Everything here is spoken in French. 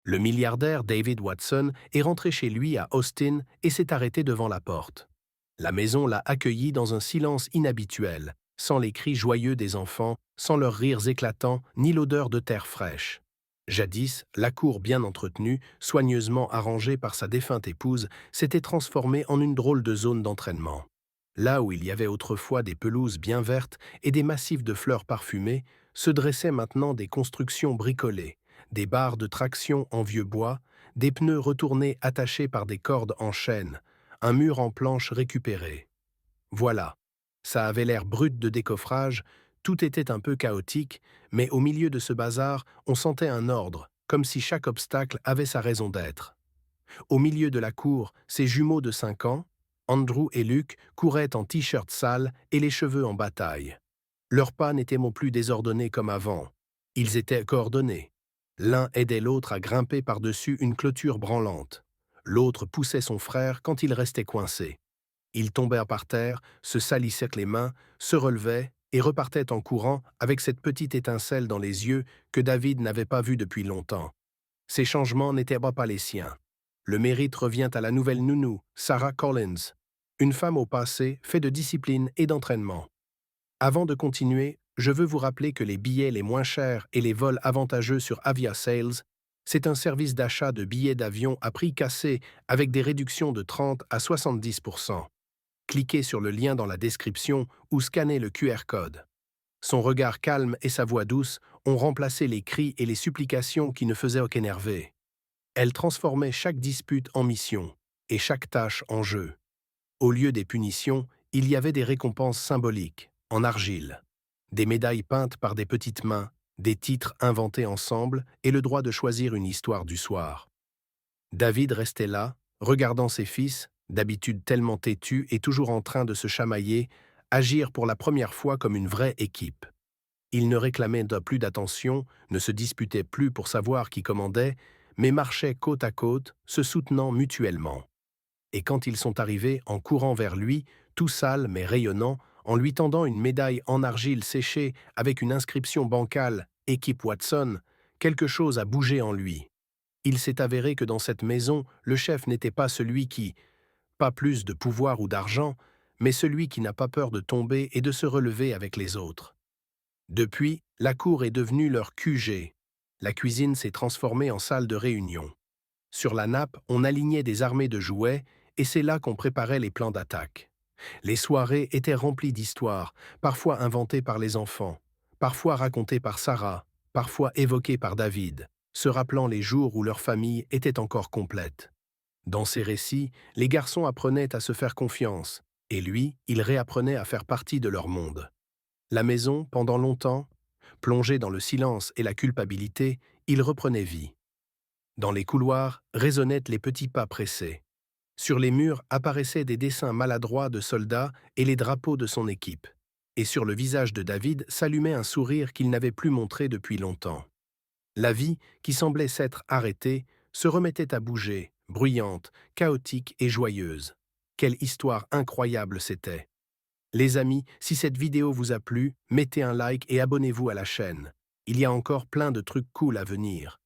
Le milliardaire David Watson est rentré chez lui à Austin et s'est arrêté devant la porte. La maison l'a accueilli dans un silence inhabituel, sans les cris joyeux des enfants, sans leurs rires éclatants, ni l'odeur de terre fraîche. Jadis, la cour bien entretenue, soigneusement arrangée par sa défunte épouse, s'était transformée en une drôle de zone d'entraînement. Là où il y avait autrefois des pelouses bien vertes et des massifs de fleurs parfumées, se dressaient maintenant des constructions bricolées, des barres de traction en vieux bois, des pneus retournés attachés par des cordes en chêne, un mur en planche récupéré. Voilà. Ça avait l'air brut de décoffrage, tout était un peu chaotique, mais au milieu de ce bazar, on sentait un ordre, comme si chaque obstacle avait sa raison d'être. Au milieu de la cour, ses jumeaux de 5 ans, Andrew et Luke, couraient en t-shirt sale et les cheveux en bataille. Leurs pas n'étaient non plus désordonnés comme avant. Ils étaient coordonnés. L'un aidait l'autre à grimper par-dessus une clôture branlante. L'autre poussait son frère quand il restait coincé. Ils tombèrent par terre, se salissaient les mains, se relevaient et repartaient en courant avec cette petite étincelle dans les yeux que David n'avait pas vue depuis longtemps. Ces changements n'étaient pas les siens. Le mérite revient à la nouvelle nounou, Sarah Collins, une femme au passé fait de discipline et d'entraînement. Avant de continuer, je veux vous rappeler que les billets les moins chers et les vols avantageux sur Avia Sales, c'est un service d'achat de billets d'avion à prix cassé avec des réductions de 30 à 70%. Cliquez sur le lien dans la description ou scannez le QR code. Son regard calme et sa voix douce ont remplacé les cris et les supplications qui ne faisaient qu'énerver. Elle transformait chaque dispute en mission et chaque tâche en jeu. Au lieu des punitions, il y avait des récompenses symboliques, en argile. Des médailles peintes par des petites mains, des titres inventés ensemble et le droit de choisir une histoire du soir. David restait là, regardant ses fils, d'habitude tellement têtus et toujours en train de se chamailler, agir pour la première fois comme une vraie équipe. Ils ne réclamaient plus d'attention, ne se disputaient plus pour savoir qui commandait, mais marchaient côte à côte, se soutenant mutuellement. Et quand ils sont arrivés en courant vers lui, tout sale mais rayonnant, en lui tendant une médaille en argile séchée avec une inscription bancale « Équipe Watson », quelque chose a bougé en lui. Il s'est avéré que dans cette maison, le chef n'était pas celui qui, pas plus de pouvoir ou d'argent, mais celui qui n'a pas peur de tomber et de se relever avec les autres. Depuis, la cour est devenue leur QG. La cuisine s'est transformée en salle de réunion. Sur la nappe, on alignait des armées de jouets, et c'est là qu'on préparait les plans d'attaque. Les soirées étaient remplies d'histoires, parfois inventées par les enfants, parfois racontées par Sarah, parfois évoquées par David, se rappelant les jours où leur famille était encore complète. Dans ces récits, les garçons apprenaient à se faire confiance, et lui, il réapprenait à faire partie de leur monde. La maison, pendant longtemps, plongée dans le silence et la culpabilité, il reprenait vie. Dans les couloirs résonnaient les petits pas pressés. Sur les murs apparaissaient des dessins maladroits de soldats et les drapeaux de son équipe. Et sur le visage de David s'allumait un sourire qu'il n'avait plus montré depuis longtemps. La vie, qui semblait s'être arrêtée, se remettait à bouger, bruyante, chaotique et joyeuse. Quelle histoire incroyable c'était! Les amis, si cette vidéo vous a plu, mettez un like et abonnez-vous à la chaîne. Il y a encore plein de trucs cool à venir.